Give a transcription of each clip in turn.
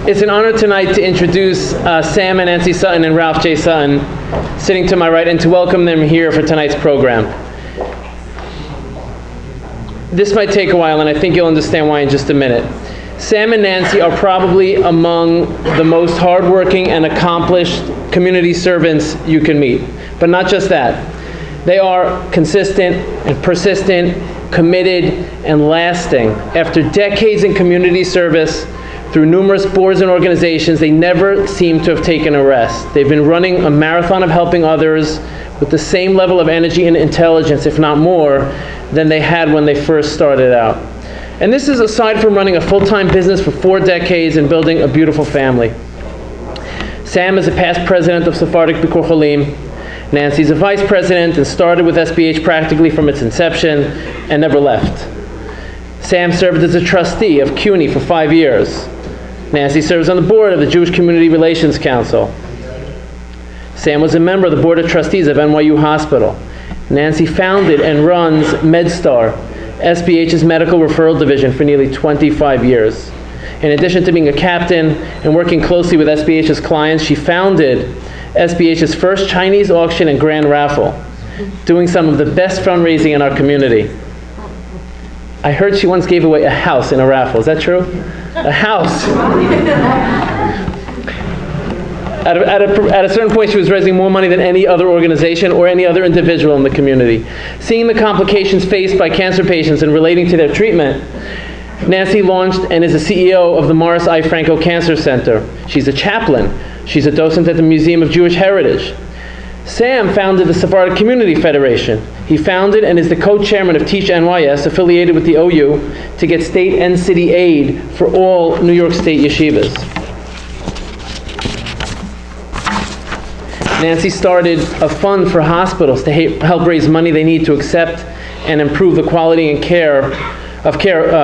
It's an honor tonight to introduce Sam and Nancy Sutton and Ralph J. Sutton, sitting to my right, and to welcome them here for tonight's program. This might take a while, and I think you'll understand why in just a minute. Sam and Nancy are probably among the most hardworking and accomplished community servants you can meet. But not just that. They are consistent and persistent, committed, and lasting. After decades in community service, through numerous boards and organizations, they never seem to have taken a rest. They've been running a marathon of helping others with the same level of energy and intelligence, if not more, than they had when they first started out. And this is aside from running a full-time business for 4 decades and building a beautiful family. Sam is a past president of Sephardic Bikur Cholim. Nancy's a vice president and started with SBH practically from its inception and never left. Sam served as a trustee of CUNY for 5 years. Nancy serves on the board of the Jewish Community Relations Council. Sam was a member of the Board of Trustees of NYU Hospital. Nancy founded and runs MedStar, SBH's medical referral division, for nearly 25 years. In addition to being a captain and working closely with SBH's clients, she founded SBH's first Chinese auction and grand raffle, doing some of the best fundraising in our community. I heard she once gave away a house in a raffle. Is that true? A house. At a certain point, she was raising more money than any other organization or any other individual in the community. Seeing the complications faced by cancer patients and relating to their treatment, Nancy launched and is the CEO of the Morris I. Franco Cancer Center. She's a chaplain. She's a docent at the Museum of Jewish Heritage. Sam founded the Sephardic Community Federation. He founded and is the co-chairman of Teach NYS, affiliated with the OU, to get state and city aid for all New York State yeshivas. Nancy started a fund for hospitals to help raise money they need to accept and improve the quality and care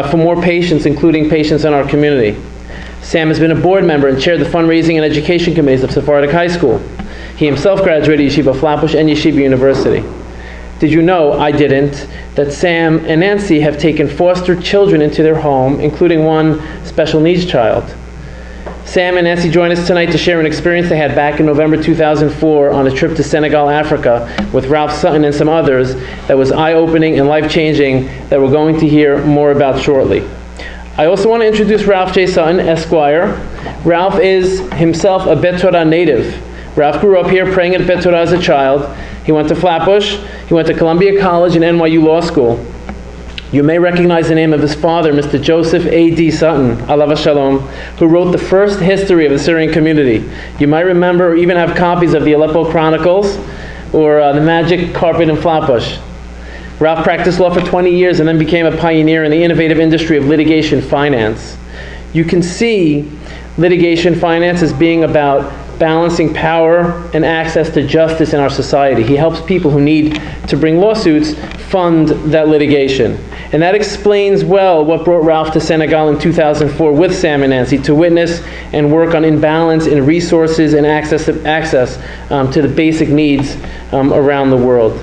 for more patients, including patients in our community. Sam has been a board member and chaired the fundraising and education committees of Sephardic High School. He himself graduated Yeshiva Flatbush and Yeshiva University. Did you know, I didn't, that Sam and Nancy have taken foster children into their home, including one special needs child? Sam and Nancy join us tonight to share an experience they had back in November 2004 on a trip to Senegal, Africa, with Ralph Sutton and some others that was eye-opening and life-changing that we're going to hear more about shortly. I also want to introduce Ralph J. Sutton, Esquire. Ralph is himself a Bet Torah native. Ralph grew up here praying at Bet Torah as a child. He went to Flatbush. He went to Columbia College and NYU Law School. You may recognize the name of his father, Mr. Joseph A.D. Sutton, alav shalom, who wrote the first history of the Syrian community. You might remember or even have copies of the Aleppo Chronicles or the Magic Carpet in Flatbush. Ralph practiced law for 20 years and then became a pioneer in the innovative industry of litigation finance. You can see litigation finance as being about balancing power and access to justice in our society. He helps people who need to bring lawsuits fund that litigation. And that explains well what brought Ralph to Senegal in 2004 with Sam and Nancy, to witness and work on imbalance in resources and access to the basic needs around the world.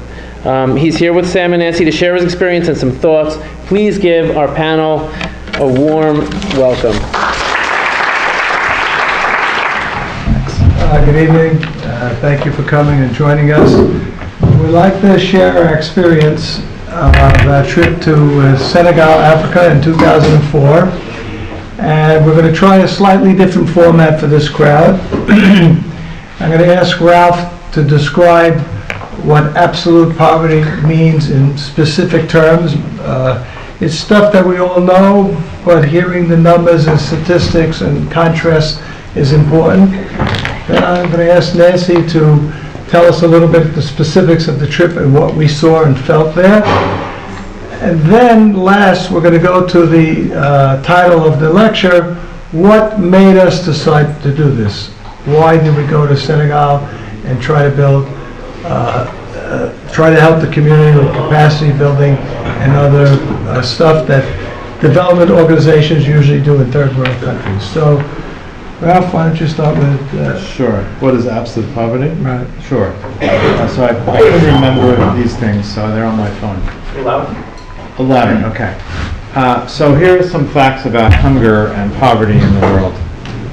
He's here with Sam and Nancy to share his experience and some thoughts. Please give our panel a warm welcome. Good evening. Thank you for coming and joining us. We'd like to share our experience of our trip to Senegal, Africa in 2004. And we're going to try a slightly different format for this crowd. I'm going to ask Ralph to describe what absolute poverty means in specific terms. It's stuff that we all know, but hearing the numbers and statistics and contrast is important. Then I'm going to ask Nancy to tell us a little bit the specifics of the trip and what we saw and felt there. And then last, we're going to go to the title of the lecture, what made us decide to do this? Why did we go to Senegal and try to build, try to help the community with capacity building and other stuff that development organizations usually do in third world countries. So, Ralph, why don't you start with... Sure. What is absolute poverty? Right. Sure. So I couldn't remember these things, so they're on my phone. 11, okay. So here are some facts about hunger and poverty in the world.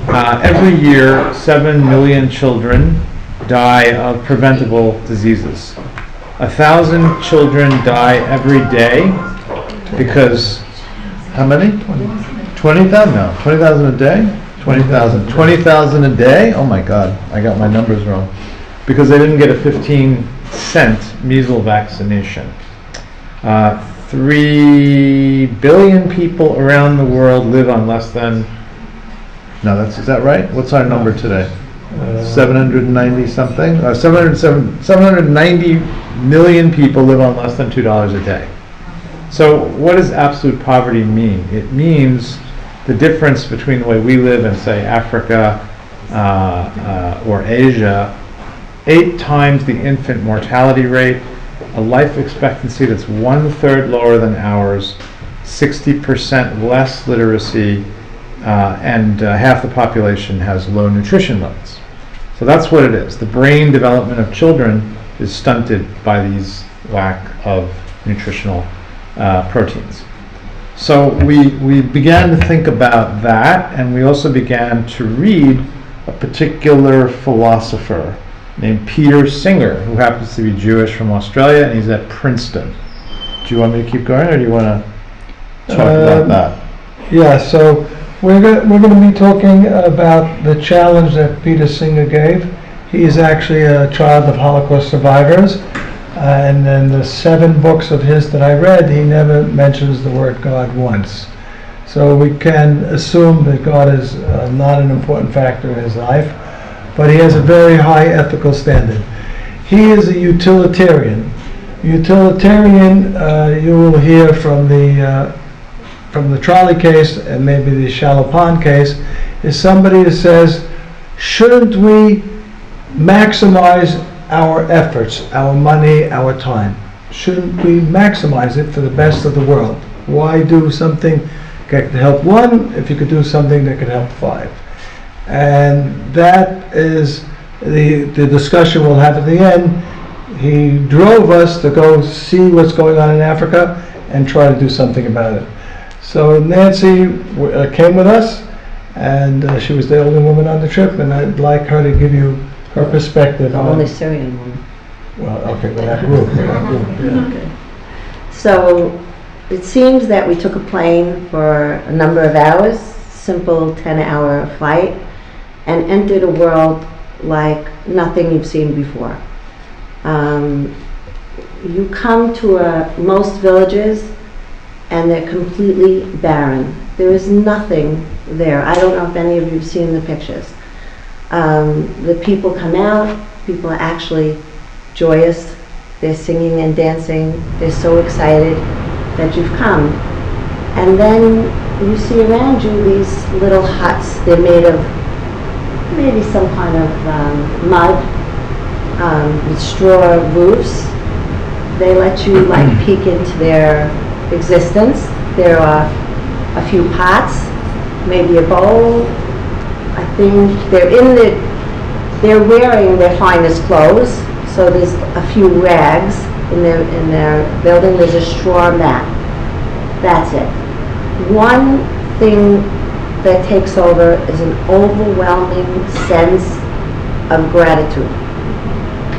Every year, 7 million children die of preventable diseases. 1,000 children die every day because, how many? 20,000? No, 20,000 a day? 20,000. 20,000 a day? Oh my God, I got my numbers wrong. Because they didn't get a 15-cent measles vaccination. 3 billion people around the world live on less than, no, is that right? What's our number today? 790 something? 790 million people live on less than $2 a day. So what does absolute poverty mean? It means the difference between the way we live in, say, Africa or Asia, 8 times the infant mortality rate, a life expectancy that's 1/3 lower than ours, 60% less literacy, and half the population has low nutrition levels. So that's what it is. The brain development of children is stunted by these lack of nutritional proteins. So we began to think about that, and we also began to read a particular philosopher named Peter Singer, who happens to be Jewish from Australia, and he's at Princeton. Do you want me to keep going, or do you want to talk about that? Yeah, so we're going to be talking about the challenge that Peter Singer gave. He is actually a child of Holocaust survivors, and in the 7 books of his that I read, he never mentions the word God once. So we can assume that God is not an important factor in his life, but he has a very high ethical standard. He is a utilitarian. Utilitarian, you will hear from the trolley case and maybe the shallow pond case, is somebody that says, shouldn't we maximize our efforts, our money, our time? Shouldn't we maximize it for the best of the world? Why do something that could help 1 if you could do something that could help 5? And that is the discussion we'll have at the end. He drove us to go see what's going on in Africa and try to do something about it. So Nancy came with us, and she was the only woman on the trip, and I'd like her to give you her perspective. The only Syrian woman. Well, okay, well, that group. Yeah. Okay. So it seems that we took a plane for a number of hours, simple 10-hour flight, and entered a world like nothing you've seen before. You come to most villages and they're completely barren. There is nothing there. I don't know if any of you have seen the pictures. The people come out, people are actually joyous, they're singing and dancing, they're so excited that you've come. And then you see around you these little huts. They're made of maybe some kind of mud with straw roofs. They let you peek into their existence. There are a few pots, maybe a bowl. I think they're wearing their finest clothes. So there's a few rags in their building. There's a straw mat. That's it. One thing that takes over is an overwhelming sense of gratitude.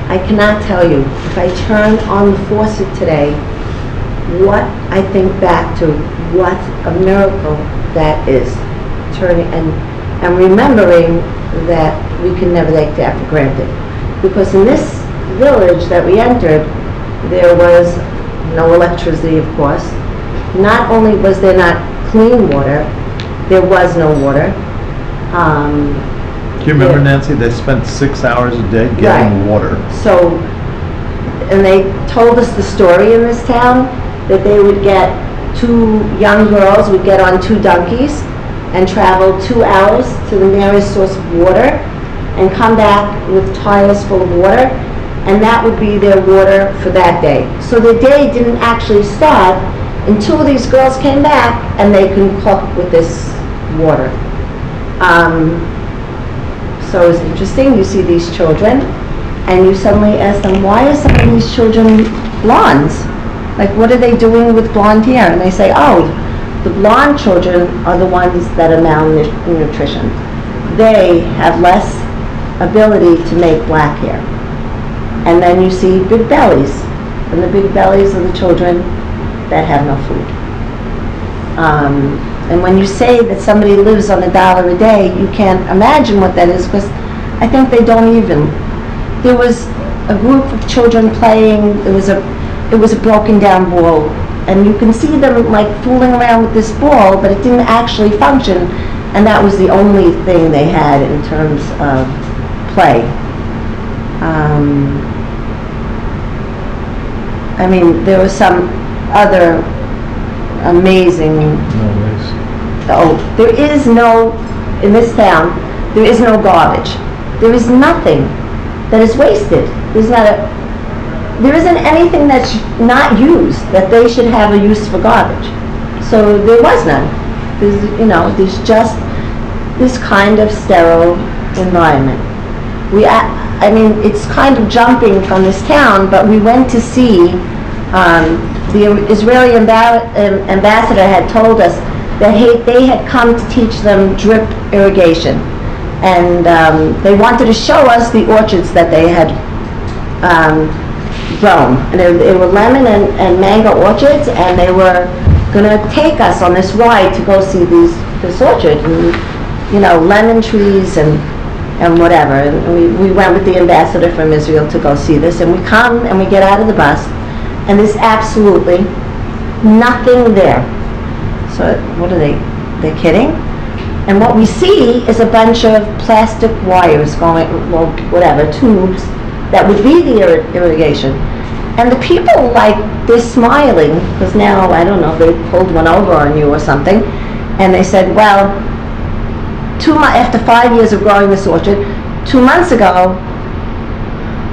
I cannot tell you, if I turn on the faucet today, what I think back to, what a miracle that is. Turning and remembering that we can never take that for granted. Because in this village that we entered, there was no electricity, of course. Not only was there not clean water, there was no water. Do you remember, Nancy, they spent 6 hours a day getting water. So, and they told us the story in this town that they would get 2 young girls would get on 2 donkeys and travel 2 hours to the nearest source of water and come back with tires full of water, and that would be their water for that day. So the day didn't actually start until these girls came back and they could cook with this water. So it's interesting, you see these children and you suddenly ask them, why are some of these children blondes? Like, what are they doing with blonde hair? And they say, oh, the blonde children are the ones that are malnutrition. they have less ability to make black hair. And then you see big bellies, and the big bellies are the children that have no food. And when you say that somebody lives on $1 a day, you can't imagine what that is, because I think they don't even. There was a group of children playing. It was a broken down ball, and you can see them like fooling around with this ball, but it didn't actually function, and that was the only thing they had in terms of play. I mean, there was some other amazing. There is no, in this town, there is no garbage. There is nothing that is wasted. There isn't anything that's not used that they should have a use for garbage. So there was none. There's just this kind of sterile environment. I mean, it's kind of jumping from this town, but we went to see, the Israeli ambassador had told us that they had come to teach them drip irrigation. And they wanted to show us the orchards that they had grown. And they were lemon and mango orchards, and they were going to take us on this ride to go see this orchard. And, lemon trees and whatever. And we went with the ambassador from Israel to go see this. And we come and we get out of the bus, and there's absolutely nothing there. So what are they? They're kidding? And what we see is a bunch of plastic wires going, well, whatever, tubes that would be the irrigation. And the people, they're smiling, because now, I don't know, they pulled one over on you or something. And they said, well, after 5 years of growing this orchard, 2 months ago,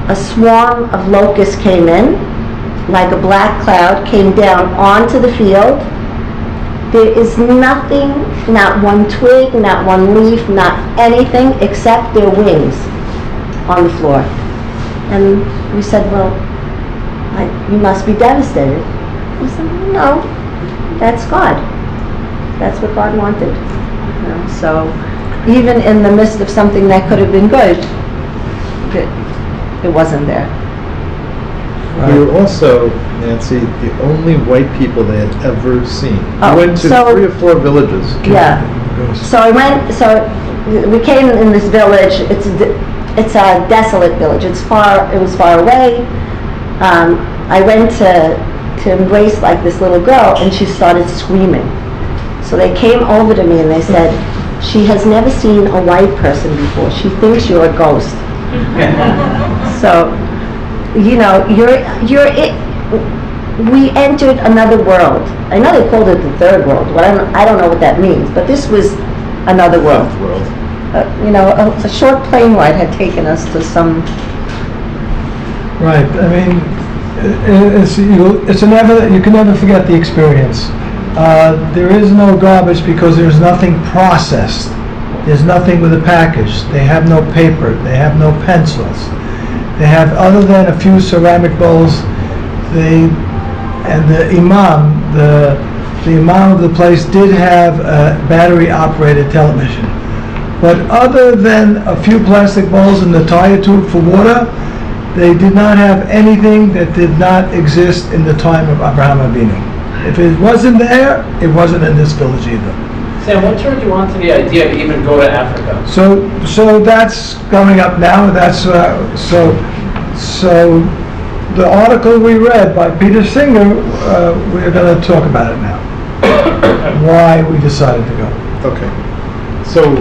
a swarm of locusts came in, like a black cloud, came down onto the field. There is nothing, not one twig, not one leaf, not anything except their wings on the floor. And we said, well, you must be devastated. He said, no, that's God. That's what God wanted. So even in the midst of something that could have been good, it wasn't there. We were also, Nancy, the only white people they had ever seen. We went to 3 or 4 villages. Yeah. So we came in this village. It's a desolate village. It was far away. I went to embrace this little girl, and she started screaming. So they came over to me and they said, she has never seen a white person before. She thinks you're a ghost. So, we entered another world. I know they called it the third world, but I don't know what that means. But this was another world. A short plane ride had taken us to some. Right. I mean, you can never forget the experience. There is no garbage because there's nothing processed. There's nothing with a package. They have no paper. They have no pencils. They have, other than a few ceramic bowls, and the imam of the place did have a battery-operated television. But other than a few plastic bowls and the tire tube for water, they did not have anything that did not exist in the time of Abraham Avinu. If it wasn't there, it wasn't in this village either. Sam, what turned you on to the idea of even go to Africa? So that's coming up now. That's so the article we read by Peter Singer, we're going to talk about it now. Why we decided to go. Okay. So,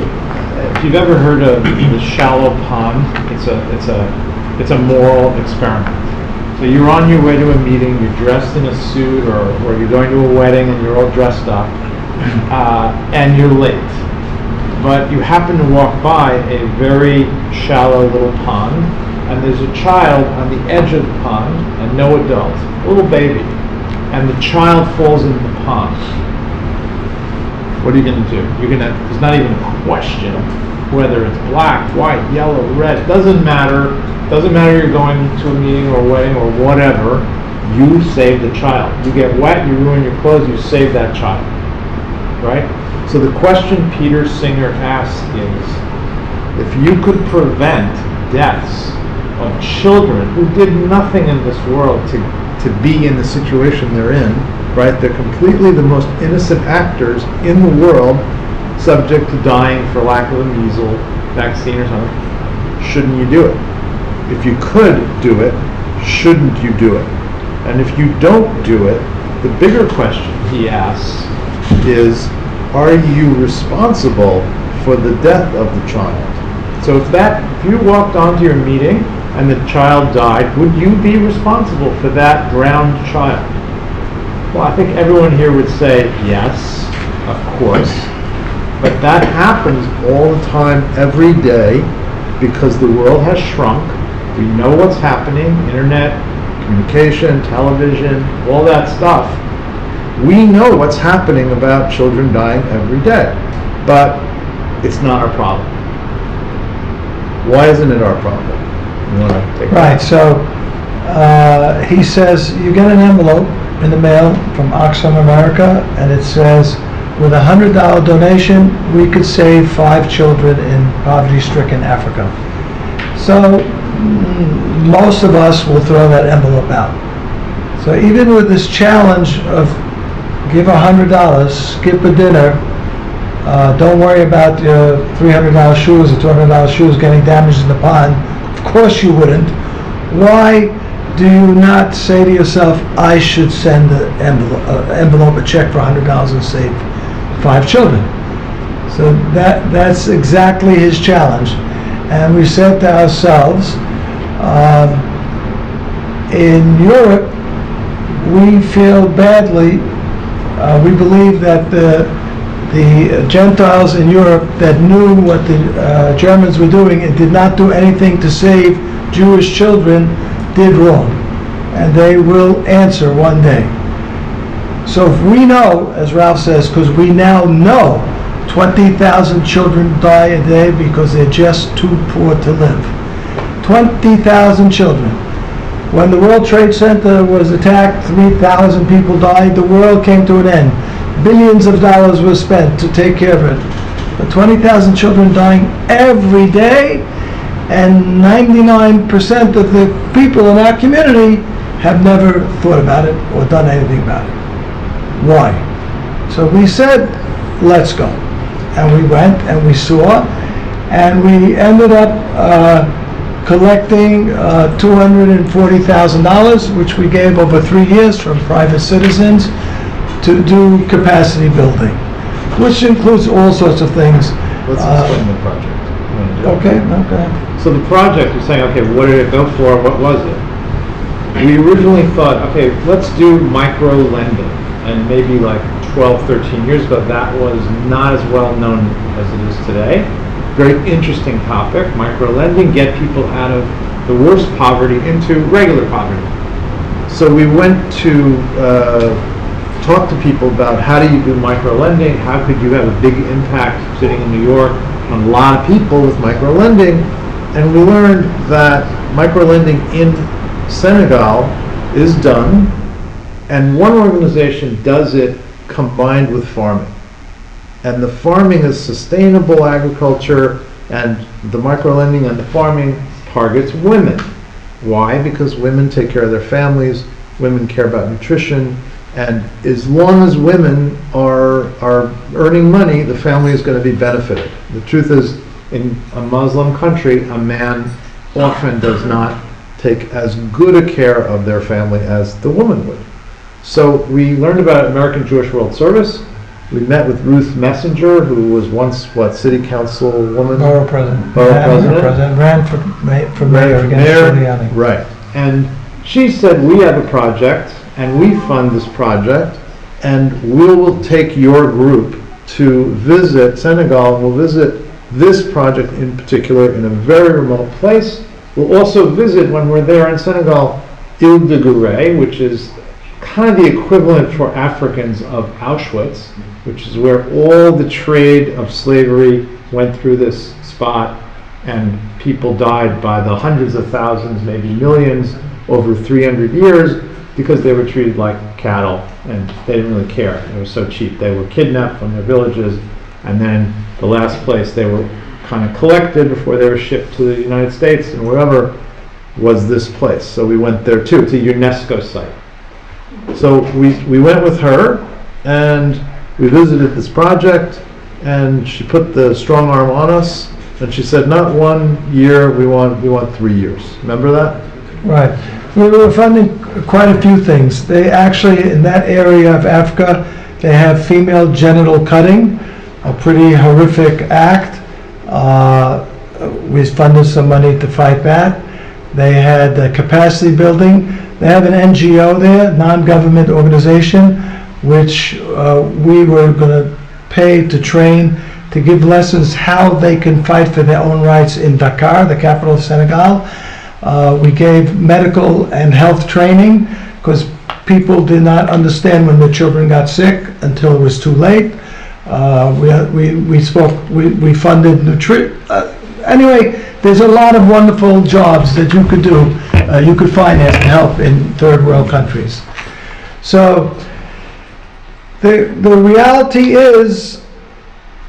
if you've ever heard of the shallow pond, it's a moral experiment. So you're on your way to a meeting, you're dressed in a suit, or you're going to a wedding and you're all dressed up, and you're late. But you happen to walk by a very shallow little pond, and there's a child on the edge of the pond, and no adult, a little baby, and the child falls into the pond. What are you going to do? There's not even a question whether it's black, white, yellow, red. Doesn't matter. Doesn't matter you're going to a meeting or a wedding or whatever. You save the child. You get wet, you ruin your clothes, you save that child. Right? So the question Peter Singer asks is, If you could prevent deaths of children who did nothing in this world to be in the situation they're in, right? They're completely the most innocent actors in the world, subject to dying for lack of a measles vaccine or something, shouldn't you do it? if you could do it, shouldn't you do it? And if you don't do it, the bigger question he asks is, are you responsible for the death of the child? So if you walked onto your meeting and the child died, would you be responsible for that drowned child? Well, I think everyone here would say yes, of course. But that happens all the time, every day, because the world has shrunk. We know what's happening, internet, communication, television, all that stuff. We know what's happening about children dying every day, but It's not our problem. why isn't it our problem? You want to take Right, so he says, you get an envelope in the mail from Oxfam America, and it says, with a $100 donation, we could save 5 children in poverty-stricken Africa. So most of us will throw that envelope out. So even with this challenge of give $100, skip a dinner, don't worry about your $300 shoes or $200 shoes getting damaged in the pond. Of course you wouldn't. Why do you not say to yourself, I should send an envelope, a check for $100 and save 5 children? So that's exactly his challenge. And we said to ourselves, in Europe, we feel badly. We believe that the Gentiles in Europe that knew what the Germans were doing and did not do anything to save Jewish children did wrong. And they will answer one day. So if we know, as Ralph says, because we now know 20,000 children die a day because they're just too poor to live. 20,000 children. When the World Trade Center was attacked, 3,000 people died. The world came to an end. Billions of dollars were spent to take care of it. But 20,000 children dying every day, and 99% of the people in our community have never thought about it or done anything about it. Why? So we said, let's go. And we went and we saw, and we ended up collecting $240,000, which we gave over 3 years from private citizens to do capacity building, which includes all sorts of things. Let's explain the project. Okay. So the project, you're saying, okay, what did it go for? What was it? We originally thought, okay, let's do micro lending. And maybe like 12, 13 years ago, that was not as well known as it is today. Very interesting topic. Micro lending, get people out of the worst poverty into regular poverty. So we went to talk to people about how do you do micro lending, how could you have a big impact sitting in New York on a lot of people with micro lending, and we learned that micro lending in Senegal is done, and one organization does it combined with farming. And the farming is sustainable agriculture, and the microlending and the farming targets women. Why? Because women take care of their families, women care about nutrition, and as long as women are earning money, the family is going to be benefited. The truth is, in a Muslim country, a man often does not take as good a care of their family as the woman would. So we learned about American Jewish World Service. We met with Ruth Messenger, who was once, city council woman? Borough president. Ran for mayor against Giuliani. Right. And she said, we have a project, and we fund this project, and we will take your group to visit Senegal, and we'll visit this project in particular in a very remote place. We'll also visit, when we're there in Senegal, Ile de Gourée, which is kind of the equivalent for Africans of Auschwitz, which is where all the trade of slavery went through this spot, and people died by the hundreds of thousands, maybe millions, over 300 years, because they were treated like cattle, and they didn't really care. It was so cheap. They were kidnapped from their villages, and then the last place they were kind of collected before they were shipped to the United States and wherever, was this place. So we went there too. It's a UNESCO site. So we went with her and we visited this project, and she put the strong arm on us, and she said, not 1 year, we want 3 years. Remember that? Right. We were funding quite a few things. They actually, in that area of Africa, they have female genital cutting, a pretty horrific act. We funded some money to fight that. They had capacity building. They have an NGO there, non-government organization, which we were going to pay to train, to give lessons how they can fight for their own rights in Dakar, the capital of Senegal. We gave medical and health training because people did not understand when their children got sick until it was too late. We funded nutrition. Anyway, there's a lot of wonderful jobs that you could do, you could finance and help in third world countries. So the reality is,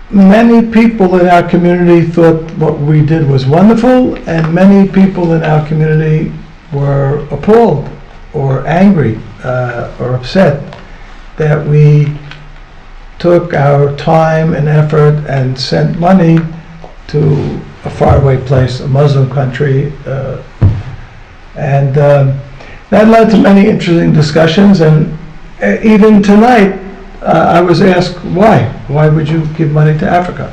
many people in our community thought what we did was wonderful, and many people in our community were appalled or angry or upset that we took our time and effort and sent money to a faraway place, a Muslim country, and that led to many interesting discussions. And even tonight, I was asked, why? Why would you give money to Africa?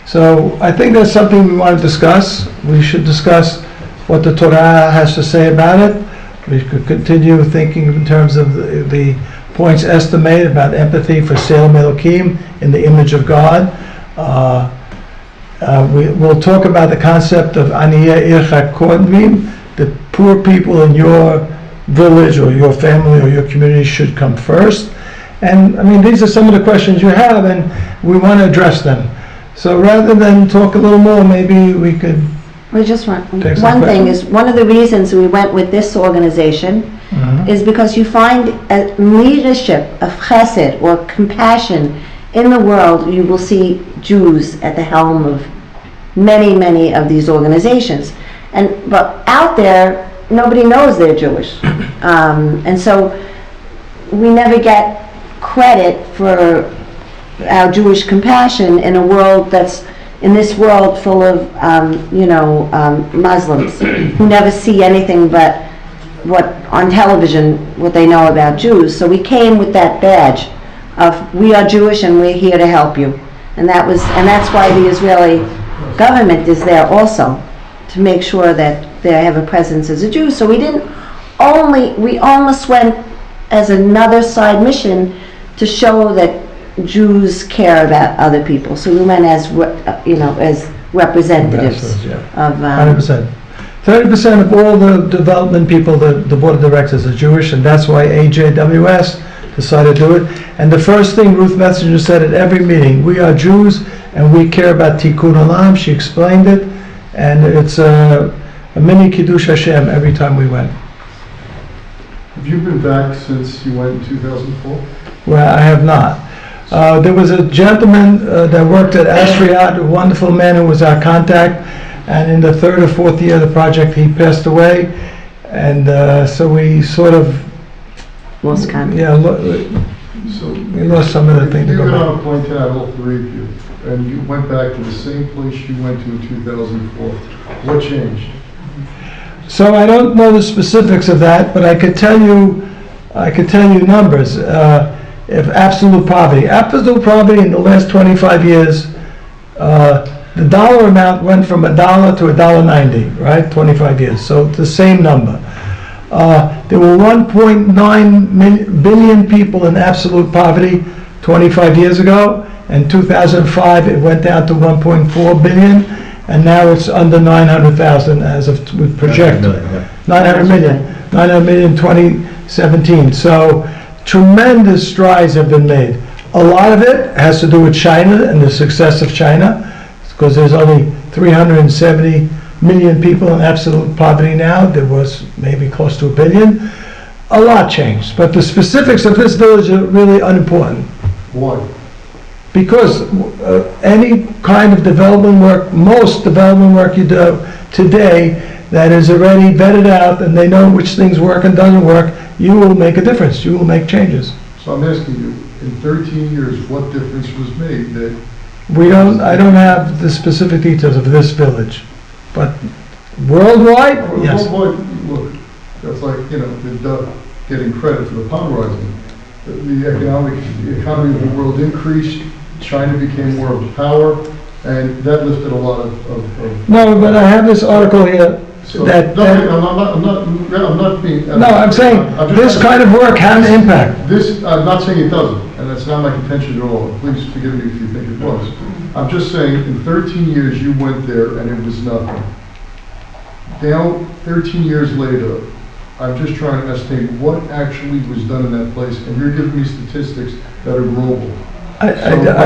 So I think that's something we want to discuss. We should discuss what the Torah has to say about it. We could continue thinking in terms of the points estimated about empathy for Selim Elokim in the image of God. We'll talk about the concept of Aniye Ircha Kodvim, the poor people in your village or your family or your community should come first. And I mean, these are some of the questions you have, and we want to address them. So rather than talk a little more, maybe we could. We just want one thing is, one of the reasons we went with this organization is because you find a leadership of chesed or compassion in the world. You will see Jews at the helm of many of these organizations, but out there nobody knows they're Jewish, and so we never get credit for our Jewish compassion in a world that's in this world full of Muslims who never see anything but what on television, what they know about Jews. So we came with that badge of we are Jewish and we're here to help you, and that's why the Israeli government is there also, to make sure that they have a presence as a Jew. So we almost went as another side mission to show that Jews care about other people. So we went as as representatives of 100%. 30% of all the development people, the board of directors are Jewish, and that's why AJWS decided to do it. And the first thing Ruth Messenger said at every meeting, we are Jews and we care about Tikkun Olam. She explained it, and it's a mini Kiddush Hashem every time we went. Have you been back since you went in 2004? Well, I have not. There was a gentleman that worked at Asriat, a wonderful man who was our contact, and in the third or fourth year of the project he passed away, and so we sort of lost contact. Yeah, So we lost some of the things. You got on a plane to all three of you, and you went back to the same place you went to in 2004. What changed? So I don't know the specifics of that, but I could tell you numbers. If absolute poverty in the last 25 years, the dollar amount went from $1 to $1.90, right? 25 years, so the same number. There were 1.9 billion people in absolute poverty 25 years ago. In 2005, it went down to 1.4 billion, and now it's under 900,000 as of with projected. 900 million in 2017. So tremendous strides have been made. A lot of it has to do with China and the success of China, because there's only 370 million people in absolute poverty now. There was maybe close to 1 billion. A lot changed, but the specifics of this village are really unimportant. Why? Because any kind of development work, most development work you do today that is already vetted out and they know which things work and doesn't work, you will make a difference. You will make changes. So I'm asking you, in 13 years, what difference was made that? I don't have the specific details of this village, but worldwide, yes. Look, that's like, the getting credit for the pond rising. The economy of the world increased, China became more of a power, and that lifted a lot of. No, but I have this article here So, that. I'm not being. No, I'm saying this kind of work has an impact. I'm not saying it doesn't, and that's not my contention at all. Please forgive me if you think it was. I'm just saying, in 13 years, you went there and it was nothing. Now, 13 years later, I'm just trying to estimate what actually was done in that place, and you're giving me statistics that are global. I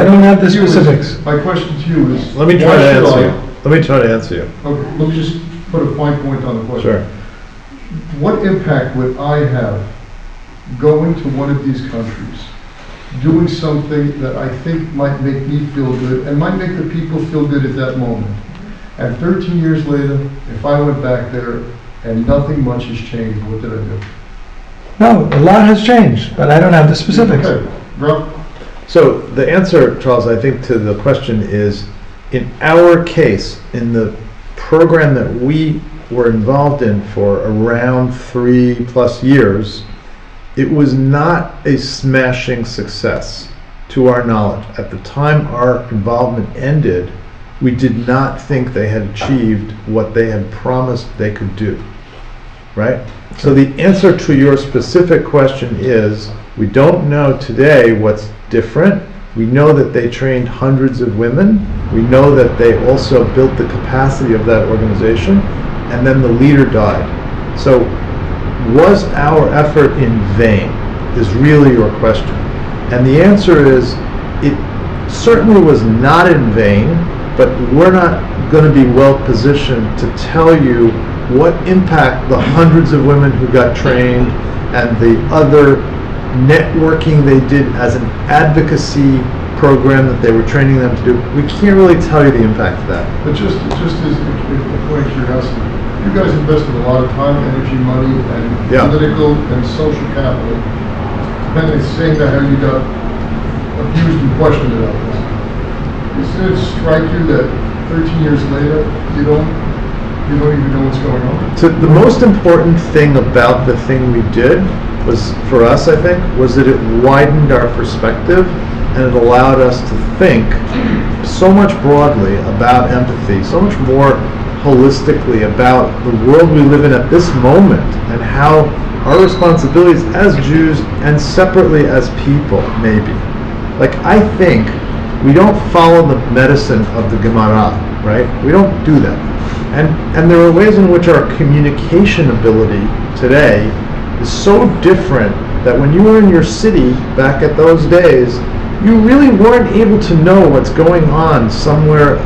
don't have the specifics. My question to you is... Let me try to answer you. Let me try to answer you. Okay, let me just put a fine point on the question. Sure. What impact would I have going to one of these countries, doing something that I think might make me feel good and might make the people feel good at that moment? And 13 years later, if I went back there and nothing much has changed, what did I do? No, a lot has changed, but I don't have the specifics. Okay, Rob? So the answer, Charles, I think to the question is, in our case, in the program that we were involved in for around 3+ years, it was not a smashing success to our knowledge. At the time our involvement ended, we did not think they had achieved what they had promised they could do, right? So the answer to your specific question is, we don't know today what's different. We know that they trained hundreds of women. We know that they also built the capacity of that organization, and then the leader died. So was our effort in vain, is really your question. And the answer is, it certainly was not in vain, but we're not going to be well positioned to tell you what impact the hundreds of women who got trained and the other networking they did as an advocacy program that they were training them to do. We can't really tell you the impact of that. But just as a point of curiosity, you guys invested a lot of time, energy, money, and political and social capital. And it's saying that how you got abused and questioned about this. Doesn't it strike you that 13 years later, you don't even know what's going on? So the most important thing about the thing we did was, for us, I think, was that it widened our perspective and it allowed us to think so much broadly about empathy, so much more holistically about the world we live in at this moment and how our responsibilities as Jews and separately as people, maybe. Like, I think we don't follow the medicine of the Gemara, right? We don't do that. And there are ways in which our communication ability today is so different that when you were in your city back at those days, you really weren't able to know what's going on somewhere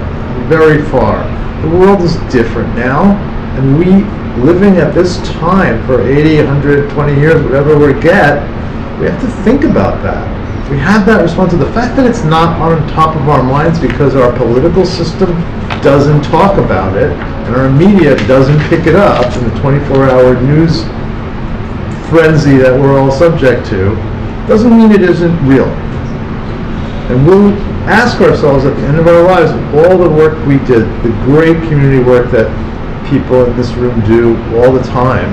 very far. The world is different now, and we, living at this time for 80, 120 years, whatever we get, we have to think about that. We have that responsibility. The fact that it's not on top of our minds because our political system doesn't talk about it, and our media doesn't pick it up in the 24-hour news frenzy that we're all subject to, doesn't mean it isn't real. And we'll ask ourselves at the end of our lives, all the work we did, the great community work that people in this room do all the time,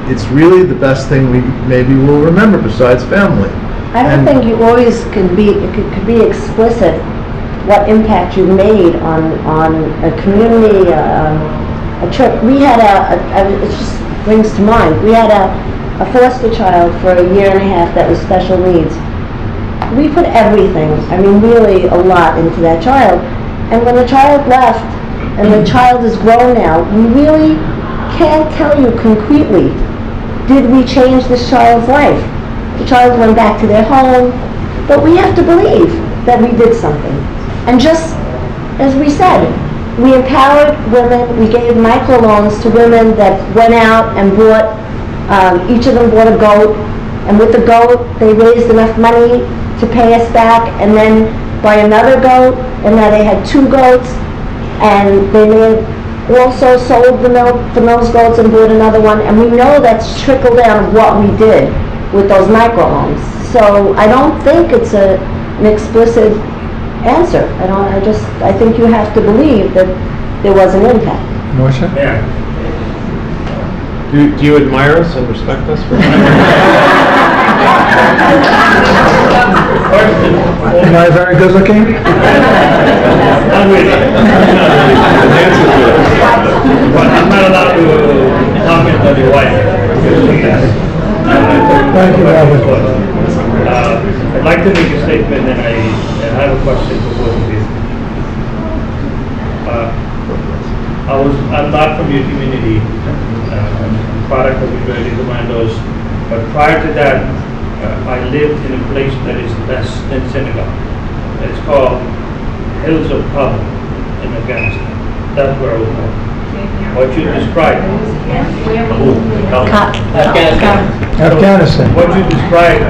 it's really the best thing we maybe will remember besides family. I don't think you always could be explicit what impact you made on a community, a church. We had it just brings to mind, we had a foster child for a year and a half that was special needs. We put everything, I mean really a lot, into that child. And when the child left, and the child is grown now, we really can't tell you concretely, did we change this child's life? The child went back to their home, but we have to believe that we did something. And just as we said, we empowered women, we gave microloans to women that went out and bought, each of them bought a goat, and with the goat, they raised enough money to pay us back, and then buy another goat, and now they had 2 goats, and they may have also sold the milk from those goats and bought another one, and we know that's trickle down of what we did with those micro homes. So I don't think it's an explicit answer. I think you have to believe that there was an impact. Moshe? Yeah. Do you admire us and respect us for Am I very good looking? Not really. But I'm not allowed to comment on your wife. Thank you, Robert. I'd like to make a statement, and I have a question for both of you. I'm not from your community, product of the commandos, but prior to that, I lived in a place that is less than Senegal. It's called Hills of Kabul in Afghanistan. That's where I was born. What you described, Afghanistan. what you described,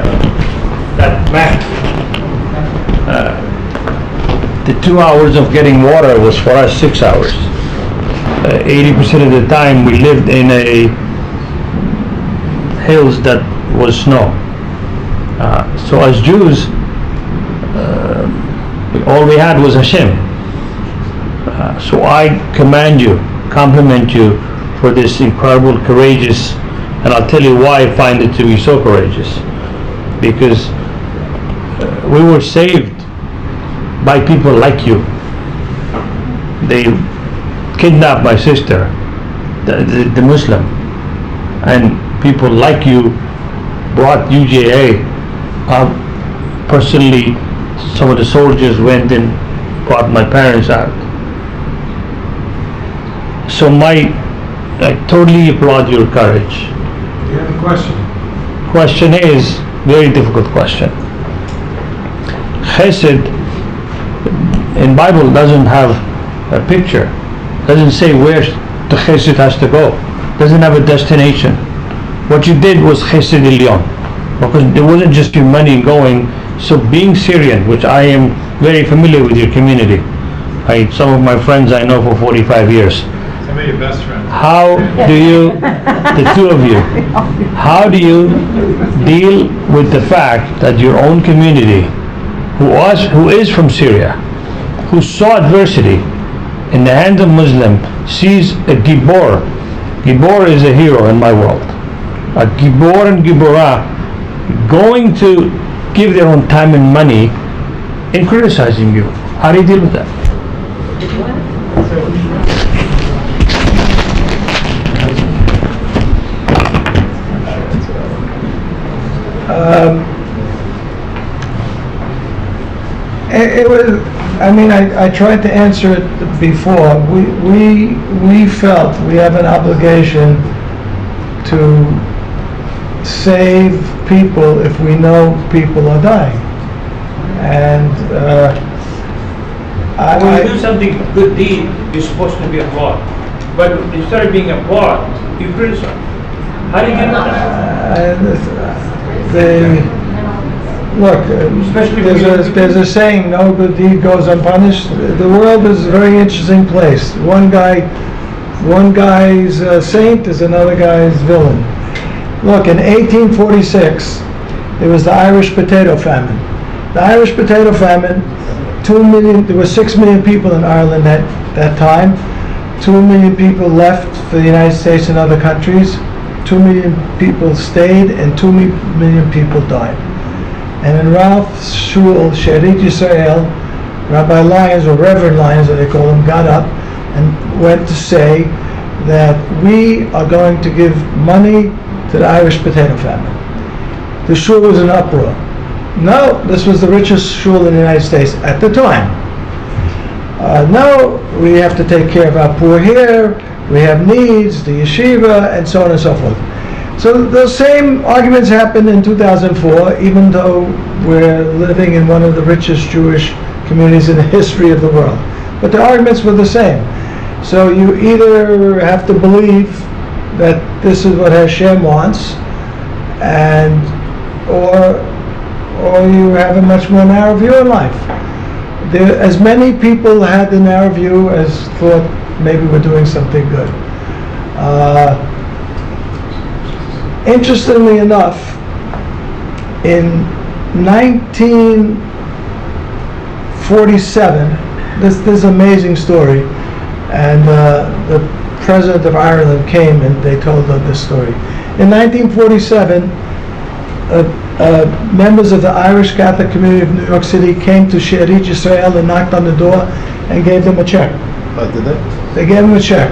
that map, The 2 hours of getting water was for us 6 hours. 80% of the time we lived in a hills that was snow. So as Jews, all we had was Hashem. So I commend you, compliment you for this incredible, courageous, and I'll tell you why I find it to be so courageous. Because we were saved by people like you. They kidnapped my sister, the Muslim, and people like you brought UJA. Personally, some of the soldiers went and brought my parents out. So I totally applaud your courage. Do you have a question? Question is, very difficult question. Chesed in Bible doesn't have a picture, doesn't say where the chesed has to go, doesn't have a destination. What you did was chesed elyon, because it wasn't just your money going. So being Syrian, which I am very familiar with your community, some of my friends I know for 45 years. Some of your best friends. How do you, the two of you, how do you deal with the fact that your own community, who is from Syria, who saw adversity in the hands of Muslim, sees a Gibor. Gibor is a hero in my world. A Gibor and Giborah going to give their own time and money in criticizing you. How do you deal with that? It was, I tried to answer it before. We felt we have an obligation to save people if we know people are dying. And when you do something, good deed, you're supposed to be applauded. But instead of being applauded, you criticize. How do you get that? Look, there's a saying, no good deed goes unpunished. The world is a very interesting place. One guy's a saint is another guy's villain. Look, in 1846, there was the Irish potato famine. The Irish potato famine, 2 million, there were 6 million people in Ireland at that time. 2 million people left for the United States and other countries. 2 million people stayed and 2 million people died. And in Ralph's shul, Sherit Yisrael, Rabbi Lyons, or Reverend Lyons, as they call him, got up and went to say that we are going to give money to the Irish potato famine. The shul was in uproar. No, this was the richest shul in the United States at the time. No, we have to take care of our poor here, we have needs, the yeshiva, and so on and so forth. So those same arguments happened in 2004, even though we're living in one of the richest Jewish communities in the history of the world. But the arguments were the same. So you either have to believe that this is what Hashem wants, and or you have a much more narrow view in life. As many people had the narrow view as thought maybe we're doing something good. Interestingly enough, in 1947, this amazing story, and the president of Ireland came and they told them this story. In 1947, members of the Irish Catholic community of New York City came to She'erit Yisrael and knocked on the door and gave them a check. Did they? They gave them a check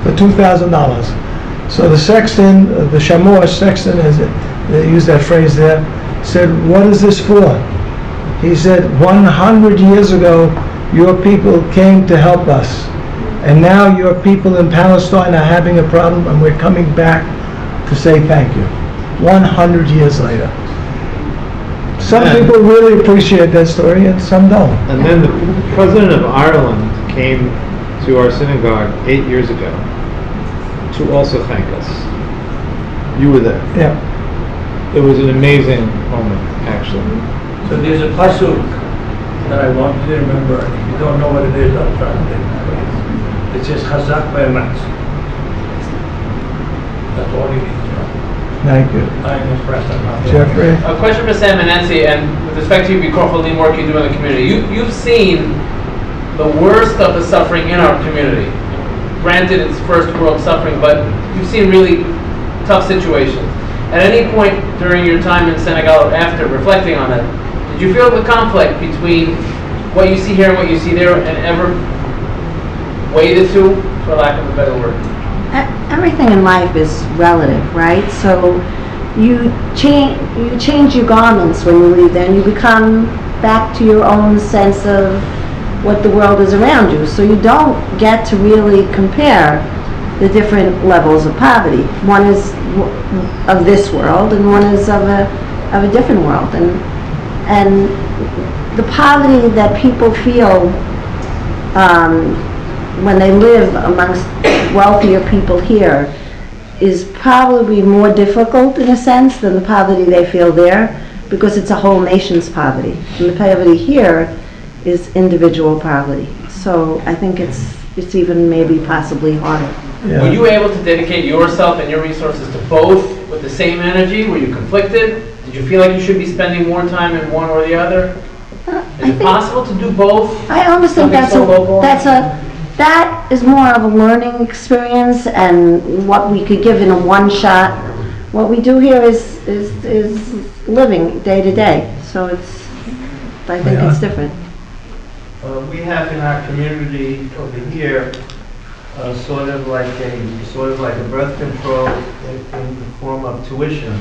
for $2,000. So the sexton, the Shamosh sexton, as they use that phrase there, said, "What is this for?" He said, 100 years ago, your people came to help us. And now your people in Palestine are having a problem, and we're coming back to say thank you. 100 years later. Some people really appreciate that story, and some don't. And then the president of Ireland came to our synagogue 8 years ago to also thank us. You were there. Yeah. It was an amazing moment, actually. So there's a pasuk that I want you to remember. If you don't know what it is, I'll translate it for you. It says Chazak Be'emetz. That's all you need to know. Thank you. I am impressed. I'm not Jeffrey? A question for Sam and Nancy, and with respect to you, B'Korcholim work you do in the community. You've seen the worst of the suffering in our community. Granted, it's first world suffering, but you've seen really tough situations. At any point during your time in Senegal or after, reflecting on it, did you feel the conflict between what you see here and what you see there, and ever weigh the two, for lack of a better word? Everything in life is relative, right? So you change your garments when you leave there, and you become back to your own sense of what the world is around you. So you don't get to really compare the different levels of poverty. One is of this world, and one is of a different world. And the poverty that people feel when they live amongst wealthier people here is probably more difficult in a sense than the poverty they feel there, because it's a whole nation's poverty. And the poverty here is individual poverty. So I think it's even maybe possibly harder. Yeah. Were you able to dedicate yourself and your resources to both with the same energy? Were you conflicted? Did you feel like you should be spending more time in one or the other? Is it possible to do both? I almost think Something that is more of a learning experience, and what we could give in a one shot. What we do here is living day to day. So I think it's different. We have in our community over here sort of like a birth control in the form of tuition.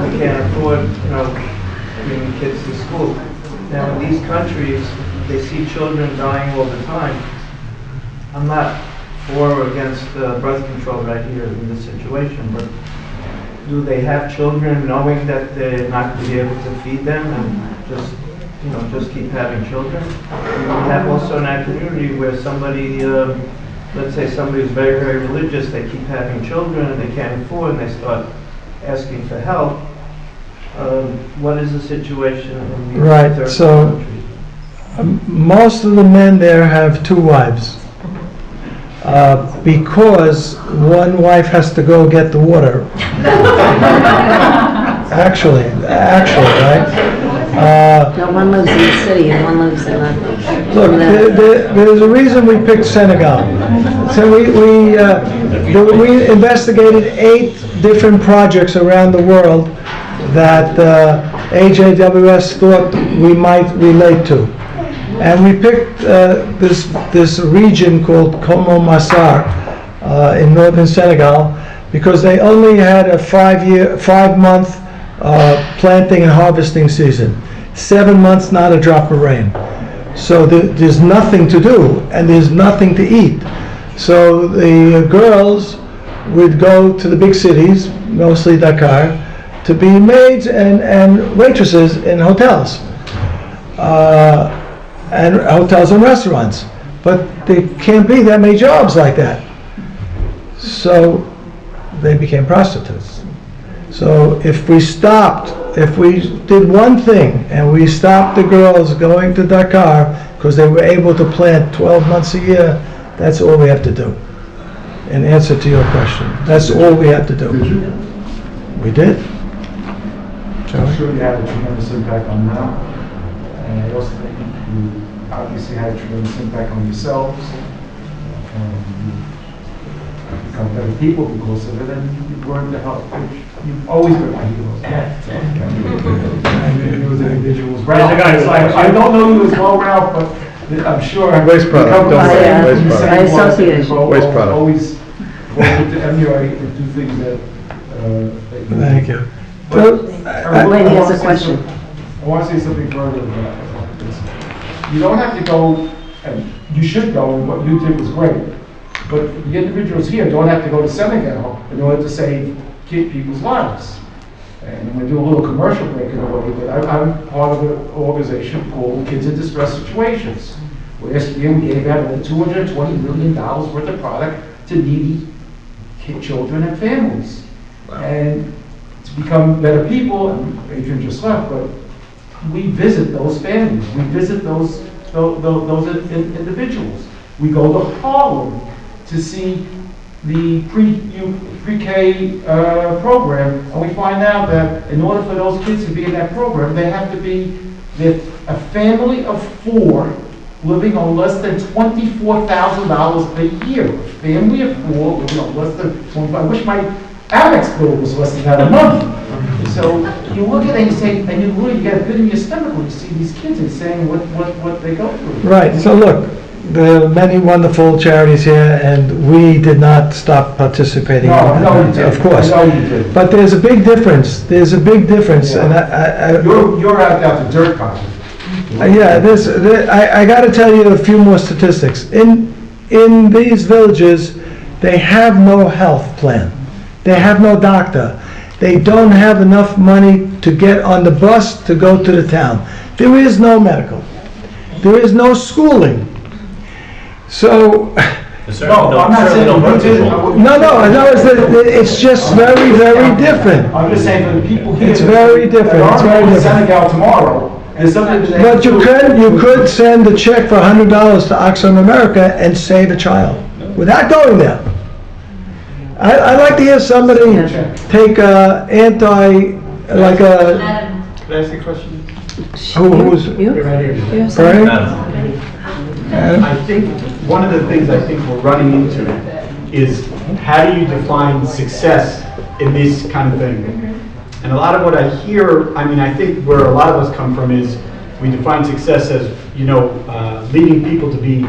We can't afford, bringing kids to school. Now in these countries, they see children dying all the time. I'm not for or against birth control right here in this situation, but do they have children knowing that they're not going to be able to feed them and just keep having children? We have also in our community where somebody, let's say somebody's very, very religious, they keep having children and they can't afford, and they start asking for help. What is the situation in these third so countries? Most of the men there have two wives, because one wife has to go get the water. Actually, right? No, one lives in the city and one lives in Look, there's a reason we picked Senegal. So we investigated 8 different projects around the world that AJWS thought we might relate to. And we picked this region called Como Massar in northern Senegal, because they only had a 5-month planting and harvesting season. 7 months, not a drop of rain. So there's nothing to do, and there's nothing to eat. So the girls would go to the big cities, mostly Dakar, to be maids and waitresses in hotels. And hotels and restaurants. But there can't be that many jobs like that. So they became prostitutes. So if we did one thing, and we stopped the girls going to Dakar, because they were able to plant 12 months a year, that's all we have to do. In answer to your question, that's all we have to do. Did you? We did. I'm sure you had a tremendous impact on them. And I also think you obviously had a tremendous impact on yourselves. You become better people because of it, and you learn to help, which you've always been my heroes. And those individuals. Ralph, I don't know you as well, Ralph, but I'm sure. Waste product, don't say waste product. By association. Waste product. Always working to emulate and do things that you Thank you. But Wait, he has a question. I want to say something further about this. You don't have to go, and you should go, and what you did was great. But the individuals here don't have to go to Senegal in order to save people's lives. And I'm going to do a little commercial break in a way, but I'm part of an organization called Kids in Distress Situations. Last year we gave out over $220 million worth of product to needy children and families. And to become better people, and Adrian just left, but we visit those families, we visit those individuals. We go to Harlem to see the pre-K program, and we find out that in order for those kids to be in that program, they have to be a family of 4 living on less than $24,000 a year. A family of 4 living on less than 25. I wish my Amex bill was less than that a month. So you look at it and you say, and you get a bit in your stomach when you see these kids and saying what they go through. Right, so look, there are many wonderful charities here, and we did not stop participating. No, I know you did. Of course. I know you did. But there's a big difference. There's a big difference, Yeah. and You're out the dirt pocket. yeah, I got to tell you a few more statistics. In these villages, they have no health plan. They have no doctor. They don't have enough money to get on the bus to go to the town. There is no medical. There is no schooling. So, No, I'm not saying you did. it's just very, very different. I'm just saying for the people here. It's very different. It's very going to different. Senegal tomorrow. And something that But you could send a check for $100 to Oxfam America and save a child without going there. I'd like to hear somebody take Can I ask a question? who's Bernie? I think one of the things I think we're running into is how do you define success in this kind of thing? And a lot of what I hear, I mean, I think where a lot of us come from is we define success as, leading people to be,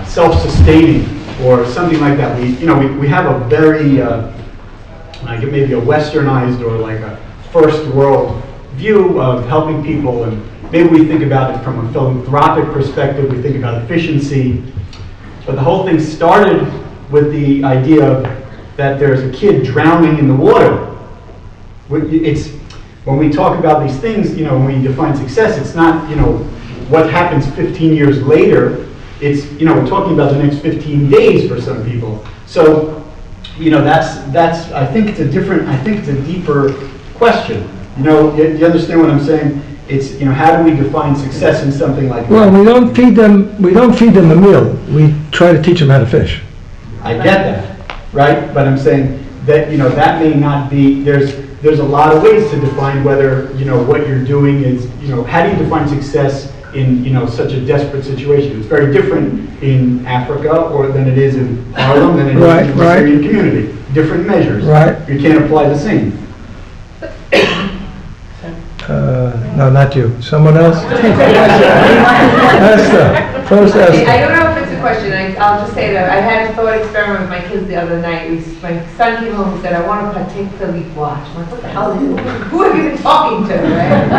self-sustaining or something like that. We have a very, maybe a westernized or like a first world view of helping people, and maybe we think about it from a philanthropic perspective, we think about efficiency, but the whole thing started with the idea that there's a kid drowning in the water. When we talk about these things, when we define success, it's not, what happens 15 years later. It's, we're talking about the next 15 days for some people. So, that's, I think it's a deeper question. You understand what I'm saying? It's, how do we define success in something like that? Well, we don't feed them a meal. We try to teach them how to fish. I get that, right? But I'm saying that, that may not be, there's a lot of ways to define whether, what you're doing is, how do you define success in, such a desperate situation? It's very different in Africa than it is in Harlem, than it is in the Syrian community. Different measures. Right. You can't apply the same. No, not you. Someone else? Esther. First Esther. I don't know if it's a question. I'll just say that I had a thought experiment with my kids the other night. My son came home and said, I want a Patek Philippe watch. I'm like, what the hell? Who have you been talking to, right?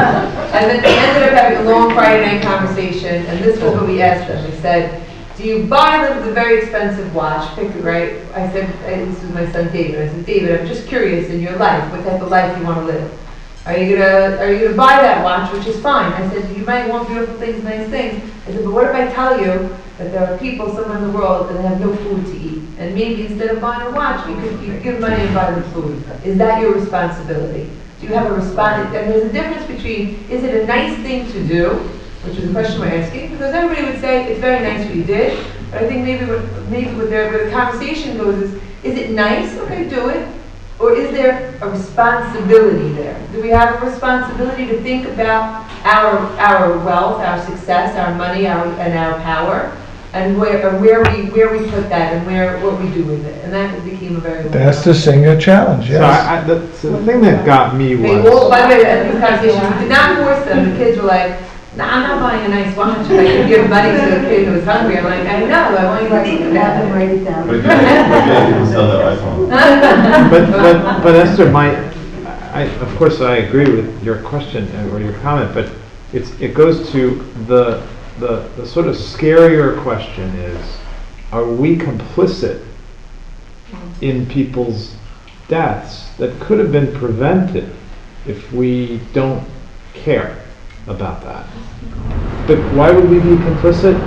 And then they ended up having a long Friday night conversation, and this was what we asked them. We said, do you buy them the very expensive watch? Pick it, right? I said, this was my son David. I said, David, I'm just curious in your life, what type of life you want to live. Are you gonna buy that watch, which is fine? I said, you might want beautiful things, nice things. I said, but what if I tell you that there are people somewhere in the world that have no food to eat? and maybe instead of buying a watch, you could give money and buy them food. Is that your responsibility? Do you have a response? And there's a difference between, is it a nice thing to do, which is the question we're asking, because everybody would say, it's very nice what you did, but I think maybe where the conversation goes is it nice? Okay, do it. Or is there a responsibility there? Do we have a responsibility to think about our wealth, our success, our money, and our power, and where we put that, and what we do with it? And that became a very That's the senior challenge, yes. So the thing that got me By was, the way, at these conversations, we did not force them. The kids were like, "Nah, I'm not buying a nice watch. I can give money to a kid who was hungry." I'm like, "I know. I want you to think about it." Write it down. But if you people sell that iPhone. but Esther, of course I agree with your question or your comment, but it goes to the sort of scarier question is, are we complicit in people's deaths that could have been prevented if we don't care about that? But why would we be complicit?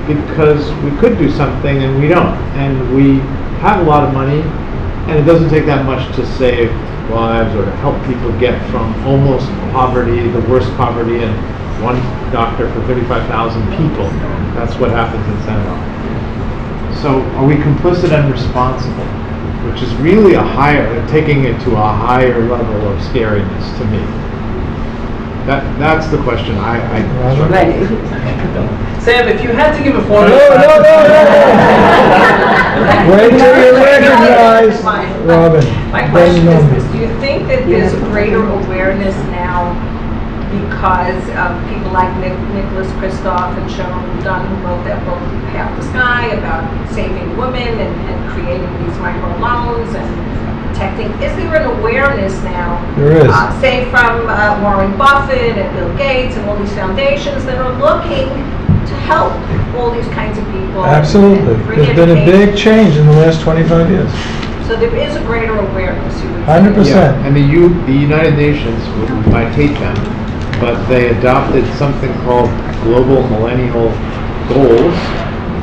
Because we could do something and we don't. And we have a lot of money, and it doesn't take that much to save lives or to help people get from almost poverty, the worst poverty, and one doctor for 35,000 people. That's what happens in Senegal. So are we complicit and responsible? Which is really taking it to a higher level of scariness to me. That's the question I Sam, if you had to give a formula... No. Wait till you recognize, Robin. My question is this: do you think that there's a greater awareness now because of people like Nicholas Kristof and Sharon Dunn, who wrote that book, Half the Sky, about saving women and creating these microloans and protecting? Is there an awareness now, there is. Say from Warren Buffett and Bill Gates and all these foundations that are looking to help all these kinds of people? Absolutely. There's been a big change in the last 25 years. So there is a greater awareness, you would say. 100%. Yeah, and the United Nations, I hate them, but they adopted something called Global Millennial Goals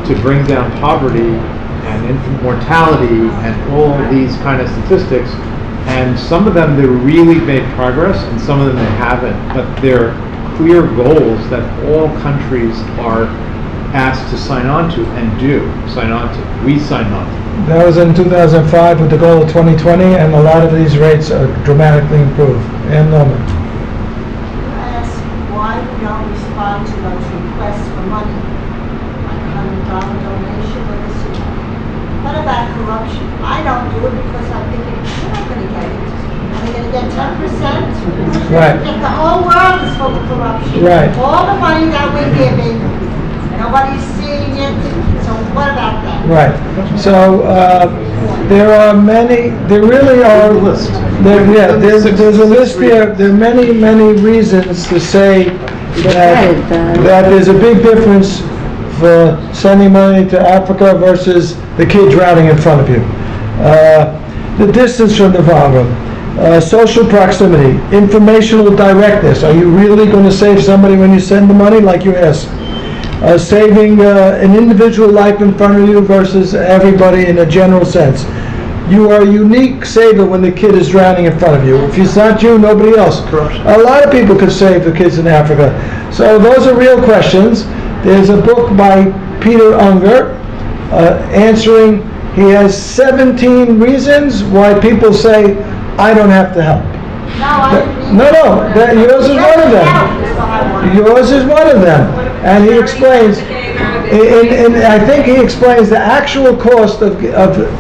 to bring down poverty and infant mortality and all these kind of statistics. And some of them, they really made progress, and some of them they haven't. But they're clear goals that all countries are asked to sign on to and sign on to. We sign on to. That was in 2005 with the goal of 2020, and a lot of these rates are dramatically improved. And Norman. Why we don't respond to those requests for money, like $100 donation or this or that. What about corruption? I don't do it because I'm thinking, you're not going to get it. Are they going to get 10%? Right. If the whole world is full of corruption, right. All the money that we're giving, nobody's seeing it, so what about that? Right. So there are many, there really are, there's a list there. There are many, many reasons to say that there's a big difference for sending money to Africa versus the kid drowning in front of you. The distance from the problem, social proximity, informational directness. Are you really going to save somebody when you send the money, like you asked? Saving an individual life in front of you versus everybody in a general sense. You are a unique saver when the kid is drowning in front of you. If it's not you, nobody else. Corruption. A lot of people could save the kids in Africa. So those are real questions. There's a book by Peter Unger answering. He has 17 reasons why people say, I don't have to help. Yours is one of them. Yours is one of them. And he explains, and I think he explains the actual cost of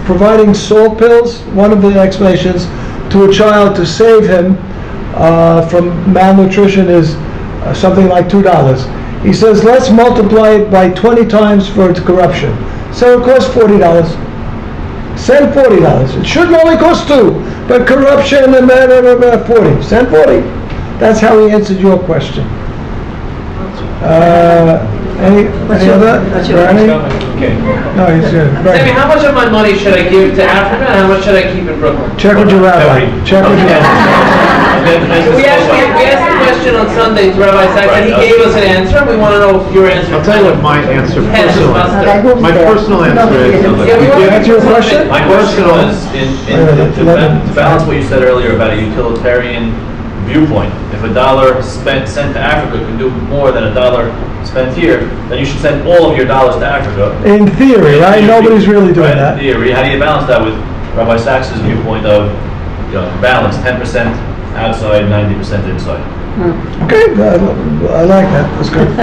providing salt pills, one of the explanations, to a child to save him from malnutrition is something like $2. He says, let's multiply it by 20 times for corruption. So it costs $40. Send $40. It should only cost $2, but corruption and 40. Send 40. That's how he answered your question. Any other? Okay. No, he's good. Sammy, how much of my money should I give to Africa, and how much should I keep in Brooklyn? Check with your rabbi. Check with your rabbi. We asked the question question on Sunday to Rabbi Sachs, and he gave us an answer, and we want to know if your answer. I'll tell you what my answer personally. My personal answer is. Yeah, we want to Answer your question? My question was, to balance what you said earlier about a utilitarian viewpoint, if $1 sent to Africa can do more than $1 spent here, then you should send all of your dollars to Africa. In theory, right? Nobody's really doing Right, that. in theory, how do you balance that with Rabbi Sachs' viewpoint of, balance, 10% outside, 90% inside? Okay, I like that. That's good. 10%?